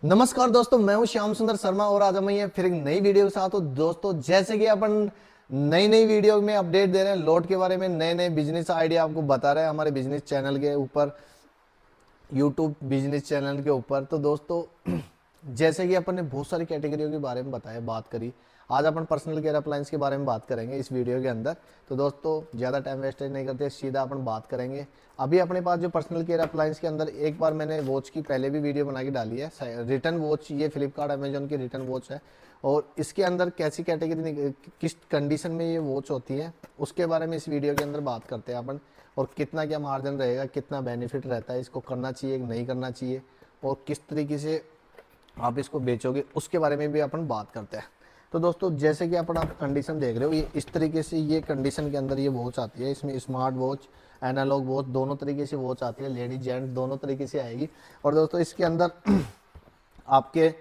नमस्कार दोस्तों, मैं हूं श्याम सुंदर शर्मा और आज हम ये फिर एक नई वीडियो के साथ। तो दोस्तों, जैसे कि अपन नई नई वीडियो में अपडेट दे रहे हैं लोट के बारे में, नए नए बिजनेस आइडिया आपको बता रहे हैं हमारे बिजनेस चैनल के ऊपर, यूट्यूब बिजनेस चैनल के ऊपर। तो दोस्तों, जैसे कि अपन ने बहुत सारी कैटेगरियों के बारे में बताया, बात करी, आज अपन पर्सनल केयर अप्लायंस के बारे में बात करेंगे इस वीडियो के अंदर। तो दोस्तों, ज़्यादा टाइम वेस्टेज नहीं करते, सीधा अपन बात करेंगे। अभी अपने पास जो पर्सनल केयर अप्लायंस के अंदर, एक बार मैंने वॉच की पहले भी वीडियो बना के डाली है, रिटर्न वॉच, ये फ्लिपकार्ट अमेजोन की रिटर्न वॉच है। और इसके अंदर कैसी कैटेगरी, किस कंडीशन में ये वॉच होती है, उसके बारे में इस वीडियो के अंदर बात करते हैं अपन। और कितना क्या मार्जिन रहेगा, कितना बेनिफिट रहता है, इसको करना चाहिए नहीं करना चाहिए, और किस तरीके से आप इसको बेचोगे, उसके बारे में भी अपन बात करते हैं। तो दोस्तों, जैसे कि अपन आप कंडीशन देख रहे हो, ये इस तरीके से ये कंडीशन के अंदर ये वॉच आती है। इसमें स्मार्ट वॉच, एनालॉग वॉच, दोनों तरीके से वॉच आती है, लेडीज जेंट्स दोनों तरीके से आएगी। और दोस्तों, इसके अंदर आपके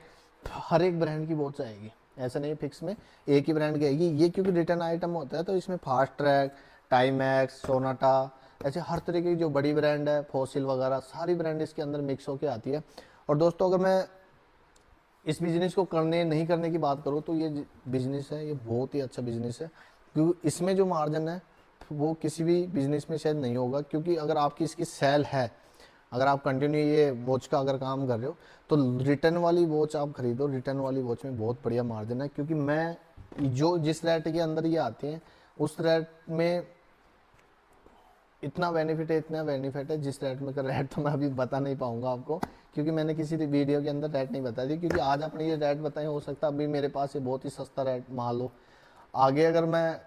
हर एक ब्रांड की वॉच आएगी, ऐसा नहीं फिक्स में एक ही ब्रांड की आएगी। ये क्योंकि रिटर्न आइटम होता है, तो इसमें फास्ट ट्रैक, टाइमैक्स, सोनाटा, ऐसे हर तरीके की जो बड़ी ब्रांड है, फॉसिल वगैरह, सारी ब्रांड इसके अंदर मिक्स होकर आती है। और दोस्तों, अगर मैं इस बिज़नेस को करने नहीं करने की बात करूँ, तो ये बिज़नेस है, ये बहुत ही अच्छा बिज़नेस है, क्योंकि इसमें जो मार्जिन है वो किसी भी बिज़नेस में शायद नहीं होगा। क्योंकि अगर आपकी इसकी सेल है, अगर आप कंटिन्यू ये वॉच का अगर काम कर रहे हो, तो रिटर्न वाली वॉच आप खरीदो। रिटर्न वाली वॉच में बहुत बढ़िया मार्जिन है, क्योंकि मैं जो जिस रेट के अंदर ये आती हैं, उस रेट में इतना बेनिफिट है जिस रेट में का रेट तो मैं अभी बता नहीं पाऊंगा आपको, क्योंकि मैंने किसी वीडियो के अंदर रेट नहीं बता दी। क्योंकि आज आपने ये रेट बताए, हो सकता है अभी मेरे पास ये बहुत ही सस्ता रेट माल हो, आगे अगर मैं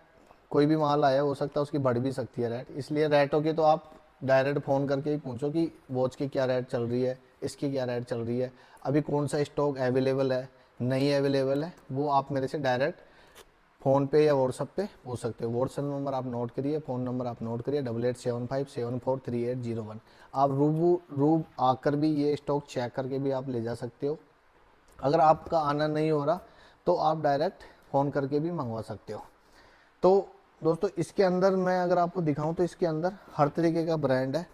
कोई भी माल आया, हो सकता है उसकी बढ़ भी सकती है रेट। इसलिए रेटों की तो आप डायरेक्ट फ़ोन करके ही पूछो कि वॉच की क्या रेट चल रही है, इसकी क्या रेट चल रही है, अभी कौन सा स्टॉक अवेलेबल है, नहीं अवेलेबल है, वो आप मेरे से डायरेक्ट फ़ोन पे या व्हाट्सअप पे पूछ सकते हो। व्हाट्सअप नंबर आप नोट करिए, फ़ोन नंबर आप नोट करिए, 8875743801। आप रूब आकर भी ये स्टॉक चेक करके भी आप ले जा सकते हो। अगर आपका आना नहीं हो रहा, तो आप डायरेक्ट फ़ोन करके भी मंगवा सकते हो। तो दोस्तों, इसके अंदर मैं अगर आपको दिखाऊं, तो इसके अंदर हर तरीके का ब्रांड है,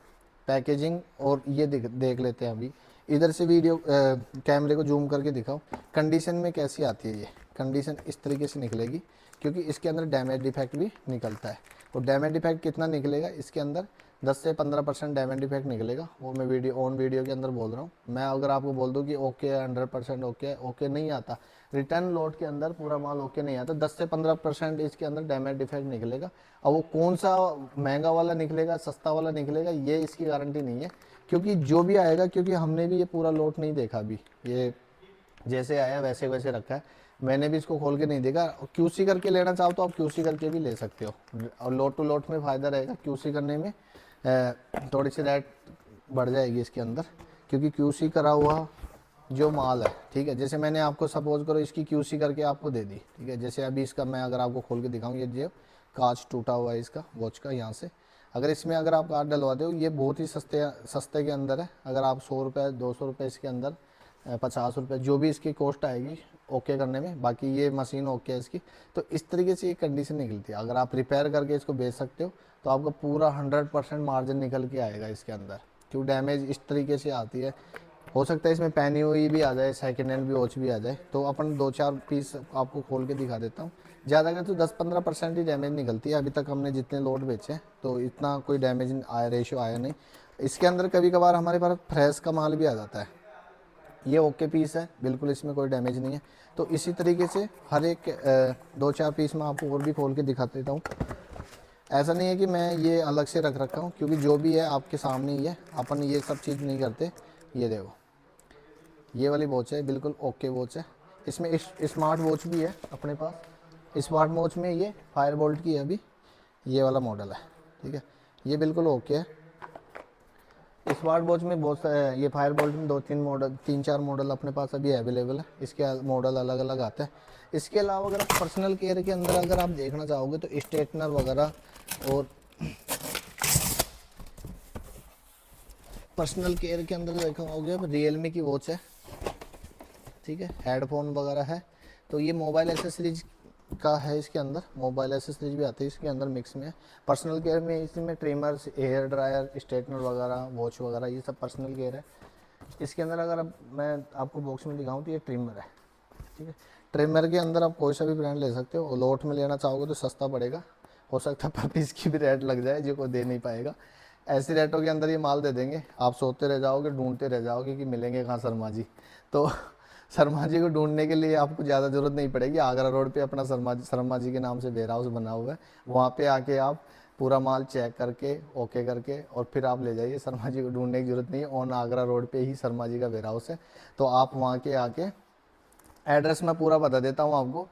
पैकेजिंग। और ये देख लेते हैं अभी इधर से वीडियो कैमरे को जूम करके दिखाओ, कंडीशन में कैसी आती है। ये कंडीशन इस तरीके से निकलेगी, क्योंकि इसके अंदर डैमेज डिफेक्ट भी निकलता है। और डैमेज डिफेक्ट कितना निकलेगा इसके अंदर, 10 से 15% डैमेज डिफेक्ट निकलेगा। वो मैं वीडियो के अंदर बोल रहा हूँ। मैं अगर आपको बोल दूँ कि ओके है, 100% ओके, ओके नहीं आता। रिटर्न लॉट के अंदर पूरा माल ओके नहीं आता, 10 से 15% इसके अंदर डैमेज डिफेक्ट निकलेगा। अब वो कौन सा महंगा वाला निकलेगा, सस्ता वाला निकलेगा, ये इसकी गारंटी नहीं है। क्योंकि जो भी आएगा, क्योंकि हमने भी ये पूरा लॉट नहीं देखा अभी, ये जैसे आया वैसे वैसे रखा है, मैंने भी इसको खोल के नहीं देखा। क्यूसी करके लेना चाहो तो आप क्यूसी करके भी ले सकते हो, और लॉट टू लॉट में फ़ायदा रहेगा। क्यूसी करने में थोड़ी सी रेट बढ़ जाएगी इसके अंदर, क्योंकि क्यूसी करा हुआ जो माल है, ठीक है। जैसे मैंने आपको सपोज करो इसकी क्यूसी करके आपको दे दी, ठीक है। जैसे अभी इसका मैं अगर आपको खोल के दिखाऊँ, ये जो कांच टूटा हुआ है इसका वॉच का, यहाँ से अगर इसमें अगर आप कांच डलवाते हो, ये बहुत ही सस्ते के अंदर है। अगर आप 100 रुपये 200 रुपये इसके अंदर, 50 रुपये जो भी इसकी कॉस्ट आएगी ओके करने में, बाकी ये मशीन ओके है इसकी। तो इस तरीके से ये कंडीशन निकलती है। अगर आप रिपेयर करके इसको बेच सकते हो, तो आपका पूरा 100% मार्जिन निकल के आएगा इसके अंदर। क्यों डैमेज इस तरीके से आती है, हो सकता है इसमें पहनी हुई भी आ जाए, सेकेंड हैंड भी वॉच भी आ जाए। तो अपन 2-4 पीस आपको खोल के दिखा देता हूँ। ज़्यादा कर तो 10-15% ही डैमेज निकलती है। अभी तक हमने जितने लोड बेचे हैं, तो इतना कोई डैमेज आया, रेशियो आया नहीं। इसके अंदर कभी कभार हमारे पास फ्रेश का माल भी आ जाता है। ये ओके पीस है, बिल्कुल इसमें कोई डैमेज नहीं है। तो इसी तरीके से हर एक 2-4 पीस में आपको और भी खोल के दिखा देता हूँ। ऐसा नहीं है कि मैं ये अलग से रख रखा हूँ, क्योंकि जो भी है आपके सामने ही है, अपन ये सब चीज़ नहीं करते। ये देखो, ये वाली वॉच है, बिल्कुल ओके वॉच है। इसमें स्मार्ट वॉच भी है अपने पास। स्मार्ट वॉच में ये फायर बोल्ट की है अभी, ये वाला मॉडल है, ठीक है। ये बिल्कुल ओके है। स्मार्ट वॉच में बहुत सारे, ये फायर बोल्ट में 2-3 मॉडल, 3-4 मॉडल अपने पास अभी अवेलेबल है। इसके मॉडल अलग अलग आते हैं। इसके अलावा अगर आप पर्सनल केयर के अंदर अगर आप देखना चाहोगे, तो स्ट्रेटनर वगैरह, और पर्सनल केयर के अंदर देखा होगे, रियलमी की वॉच है, ठीक है। हेडफोन वगैरह है। तो ये मोबाइल एसेसरीज का है, इसके अंदर मोबाइल एसेसरीज भी आती है इसके अंदर मिक्स में। पर्सनल केयर में इसमें ट्रिमर्स, हेयर ड्रायर, स्ट्रेटनर वगैरह, वॉच वगैरह, ये सब पर्सनल केयर है। इसके अंदर अगर अब मैं आपको बॉक्स में दिखाऊं तो ये ट्रिमर है, ठीक है। ट्रिमर के अंदर आप कोई सा भी ब्रांड ले सकते हो, लोट में लेना चाहोगे तो सस्ता पड़ेगा, हो सकता है पर पीस की भी रेट लग जाए जो कोई दे नहीं पाएगा। ऐसी रेटों के अंदर ये माल दे देंगे, आप सोचते रह जाओगे, ढूंढते रह जाओगे कि मिलेंगे कहाँ शर्मा जी। तो शर्मा जी को ढूंढने के लिए आपको ज़्यादा ज़रूरत नहीं पड़ेगी, आगरा रोड पे अपना शर्मा जी के नाम से वेयर हाउस बना हुआ है, वहाँ पे आके आप पूरा माल चेक करके ओके करके और फिर आप ले जाइए। शर्मा जी को ढूंढने की जरूरत नहीं है, ऑन आगरा रोड पे ही शर्मा जी का वेयर हाउस है। तो आप वहाँ के आके, एड्रेस मैं पूरा बता देता हूँ आपको।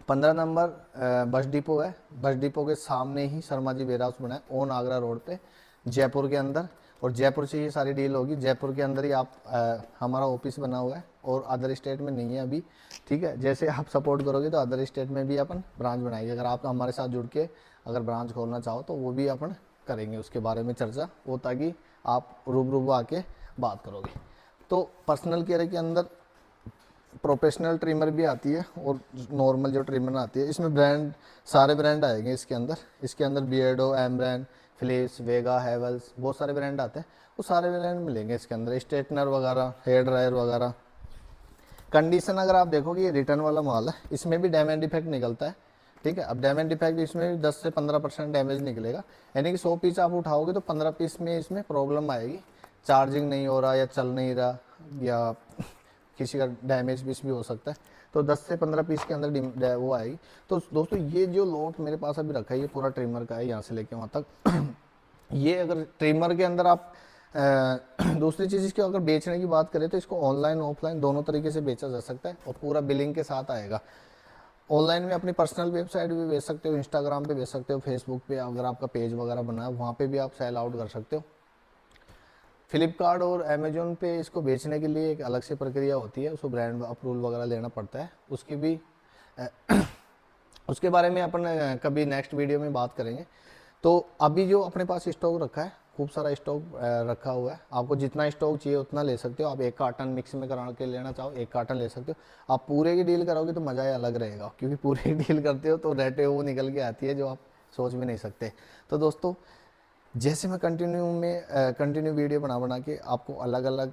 15 नंबर बस डिपो है, बस डिपो के सामने ही शर्मा जी वेयर हाउस बना है, ऑन आगरा रोड पे, जयपुर के अंदर। और जयपुर से ये सारी डील होगी, जयपुर के अंदर ही आप हमारा ऑफिस बना हुआ है, और अदर स्टेट में नहीं है अभी, ठीक है। जैसे आप सपोर्ट करोगे तो अदर स्टेट में भी अपन ब्रांच बनाएंगे, अगर आप हमारे साथ जुड़ के अगर ब्रांच खोलना चाहो तो वो भी अपन करेंगे, उसके बारे में चर्चा वो, ताकि आप रूबरू आके बात करोगे। तो पर्सनल केयर के अंदर प्रोफेशनल ट्रिमर भी आती है और नॉर्मल जो ट्रिमर आती है, इसमें ब्रांड सारे ब्रांड आएंगे इसके अंदर। इसके अंदर बियर्डो, एमब्रांड, फिलिप्स, वेगा, हैवेल्स, बहुत सारे ब्रांड आते हैं, वो सारे ब्रांड मिलेंगे इसके अंदर, स्ट्रेटनर वगैरह, हेयर ड्रायर वगैरह। कंडीशन अगर आप देखोगे ये रिटर्न वाला माल है, इसमें भी डैमेज डिफेक्ट निकलता है, ठीक है। अब डैमेज डिफेक्ट इसमें भी 10 से 15% डैमेज निकलेगा, यानी कि 100 पीस आप उठाओगे तो 15 पीस में इसमें प्रॉब्लम आएगी, चार्जिंग नहीं हो रहा या चल नहीं रहा, या किसी का डैमेज पीस भी हो सकता है। तो 10 से 15 पीस के अंदर वो आएगी। तो दोस्तों ये जो लोट मेरे पास अभी रखा है, ये पूरा ट्रिमर का है, यहाँ से लेके वहाँ तक। ये अगर ट्रिमर के अंदर आप दूसरी चीज़ इसकी अगर बेचने की बात करें तो इसको ऑनलाइन ऑफलाइन दोनों तरीके से बेचा जा सकता है, और पूरा बिलिंग के साथ आएगा। ऑनलाइन में अपनी पर्सनल वेबसाइट भी बेच सकते हो, इंस्टाग्राम पे बेच सकते हो, फेसबुक पे अगर आपका पेज वगैरह बना है वहाँ पे भी आप सेल आउट कर सकते हो। फ्लिपकार्ट और अमेजोन पे इसको बेचने के लिए एक अलग से प्रक्रिया होती है, उसको ब्रांड अप्रूवल वगैरह लेना पड़ता है, उसकी भी उसके बारे में अपन कभी नेक्स्ट वीडियो में बात करेंगे। तो अभी जो अपने पास स्टॉक रखा है, खूब सारा स्टॉक रखा हुआ है, आपको जितना स्टॉक चाहिए उतना ले सकते हो। आप 1 कार्टन मिक्स में करा के लेना चाहो 1 कार्टन ले सकते हो। आप पूरे की डील करोगे तो मज़ा ही अलग रहेगा, क्योंकि पूरे की डील करते हो तो रेटें वो निकल के आती है जो आप सोच भी नहीं सकते। तो दोस्तों जैसे मैं कंटिन्यू वीडियो बना बना के आपको अलग अलग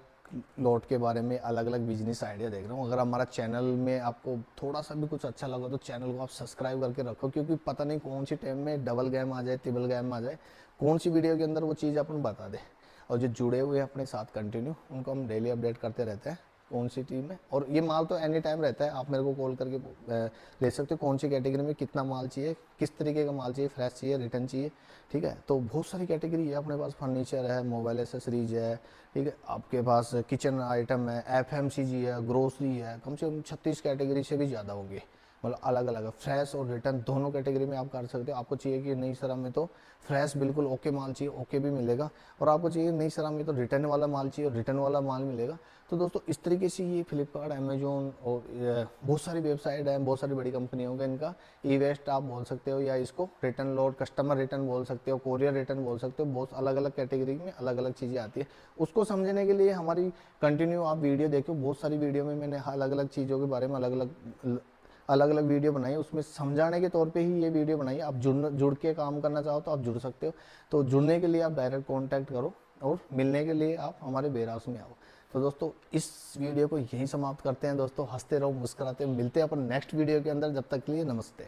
लॉट के बारे में अलग अलग बिजनेस आइडिया देख रहा हूँ, अगर हमारा चैनल में आपको थोड़ा सा भी कुछ अच्छा लगा तो चैनल को आप सब्सक्राइब करके रखो, क्योंकि पता नहीं कौन सी टाइम में डबल गेम आ जाए, ट्रिपल गेम आ जाए, कौन सी वीडियो के अंदर वो चीज़ अपन बता दे। और जो जुड़े हुए हैं अपने साथ कंटिन्यू, उनको हम डेली अपडेट करते रहते हैं कौन सी टीम है। और ये माल तो एनी टाइम रहता है, आप मेरे को कॉल करके ले सकते हो कौन सी कैटेगरी में कितना माल चाहिए, किस तरीके का माल चाहिए, फ्रेश चाहिए, रिटर्न चाहिए, ठीक है। तो बहुत सारी कैटेगरी है अपने पास, फर्नीचर है, मोबाइल एसेसरीज है, ठीक है, आपके पास किचन आइटम है, एफएमसीजी है, ग्रोसरी है, कम से कम 36 कैटेगरी से भी ज़्यादा होंगे, मतलब अलग अलग है। फ्रेश और रिटर्न दोनों कैटेगरी में आप कर सकते हो। आपको चाहिए कि नहीं सर हमें तो फ्रेश बिल्कुल ओके माल चाहिए, ओके भी मिलेगा, और आपको चाहिए नहीं सर हमें तो रिटर्न वाला माल चाहिए, और रिटर्न वाला माल मिलेगा। तो दोस्तों इस तरीके से ये फ्लिपकार्ट, अमेजोन और बहुत सारी वेबसाइट है, बहुत सारी बड़ी कंपनियों का इनका ई वेस्ट आप बोल सकते हो, या इसको रिटर्न लोड, कस्टमर रिटर्न बोल सकते हो, कोरियर रिटर्न बोल सकते हो। बहुत अलग अलग कैटेगरी में अलग अलग चीज़ें आती है। उसको समझने के लिए हमारी कंटिन्यू आप वीडियो देखो, बहुत सारी वीडियो में मैंने अलग अलग चीज़ों के बारे में अलग अलग वीडियो बनाई है, उसमें समझाने के तौर पे ही ये वीडियो बनाई है। आप जुड़ के काम करना चाहो तो आप जुड़ सकते हो। तो जुड़ने के लिए आप डायरेक्ट कांटेक्ट करो, और मिलने के लिए आप हमारे वेयर हाउस में आओ। तो दोस्तों इस वीडियो को यहीं समाप्त करते हैं दोस्तों, हंसते रहो, मुस्कुराते, मिलते हैं अपन नेक्स्ट वीडियो के अंदर, जब तक के लिए नमस्ते।